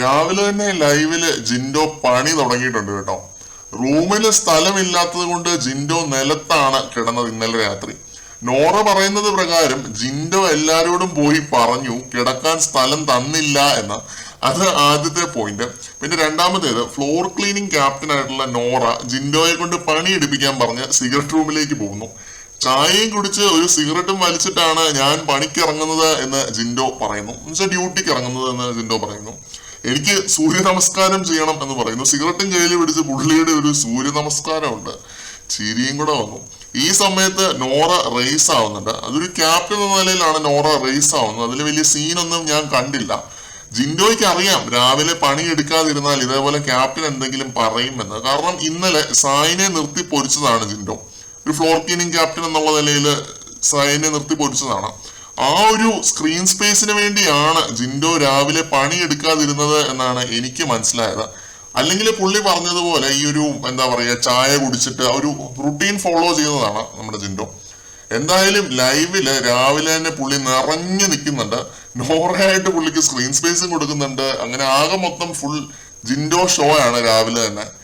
രാവിലെ തന്നെ ലൈവില് ജിൻഡോ പണി തുടങ്ങിയിട്ടുണ്ട് കേട്ടോ. റൂമില് സ്ഥലമില്ലാത്തത് കൊണ്ട് ജിൻഡോ നിലത്താണ് കിടന്നത് ഇന്നലെ രാത്രി. നോറ പറയുന്നത് പ്രകാരം ജിൻഡോ എല്ലാരോടും പോയി പറഞ്ഞു കിടക്കാൻ സ്ഥലം തന്നില്ല എന്ന്. അത് ആദ്യത്തെ പോയിന്റ്. പിന്നെ രണ്ടാമത്തേത്, ഫ്ലോർ ക്ലീനിങ് ക്യാപ്റ്റൻ ആയിട്ടുള്ള നോറ ജിൻഡോയെ കൊണ്ട് പണി എടുപ്പിക്കാൻ പറഞ്ഞ് സിഗരറ്റ് റൂമിലേക്ക് പോകുന്നു. ചായയും കുടിച്ച് ഒരു സിഗരറ്റും വലിച്ചിട്ടാണ് ഞാൻ പണിക്ക് ഇറങ്ങുന്നത് എന്ന് ജിൻഡോ പറയുന്നു. എന്നുവെച്ചാൽ ഡ്യൂട്ടിക്ക് ഇറങ്ങുന്നത് എന്ന് ജിൻഡോ പറയുന്നു. എനിക്ക് സൂര്യ നമസ്കാരം ചെയ്യണം എന്ന് പറയുന്നു. സിഗരറ്റും കയ്യിൽ പിടിച്ച് പുള്ളിയുടെ ഒരു സൂര്യ നമസ്കാരം ഉണ്ട്. ചിരിയും കൂടെ വന്നു. ഈ സമയത്ത് നോറ റേസ് ആവുന്നുണ്ട്. അതൊരു ക്യാപ്റ്റൻ എന്ന നിലയിലാണ് നോറ റേസ് ആവുന്നത്. അതിൽ വലിയ സീനൊന്നും ഞാൻ കണ്ടില്ല. ജിൻഡോയ്ക്ക് അറിയാം രാവിലെ പണി എടുക്കാതിരുന്നാൽ ഇതേപോലെ ക്യാപ്റ്റൻ എന്തെങ്കിലും പറയുമെന്ന്. കാരണം ഇന്നലെ സായിനെ നിർത്തി പൊരിച്ചതാണ് ജിൻഡോ. ഒരു ഫ്ലോർ ക്ലീനിങ് ക്യാപ്റ്റൻ എന്നുള്ള നിലയിൽ സായിനെ നിർത്തി പൊരിച്ചതാണ്. ആ ഒരു സ്ക്രീൻ സ്പേസിന് വേണ്ടിയാണ് ജിൻഡോ രാവിലെ പണി എടുക്കാതിരുന്നത് എന്നാണ് എനിക്ക് മനസ്സിലായത്. അല്ലെങ്കിൽ പുള്ളി പറഞ്ഞതുപോലെ ഈ ഒരു എന്താ പറയുക, ചായ കുടിച്ചിട്ട് ഒരു റുട്ടീൻ ഫോളോ ചെയ്യുന്നതാണ് നമ്മുടെ ജിൻഡോ. എന്തായാലും ലൈവില് രാവിലെ തന്നെ പുള്ളി നിറഞ്ഞു നിൽക്കുന്നുണ്ട്. നോറയായിട്ട് പുള്ളിക്ക് സ്ക്രീൻ സ്പേസും കൊടുക്കുന്നുണ്ട്. അങ്ങനെ ആകെ മൊത്തം ഫുൾ ജിൻഡോ ഷോ ആണ് രാവിലെ തന്നെ.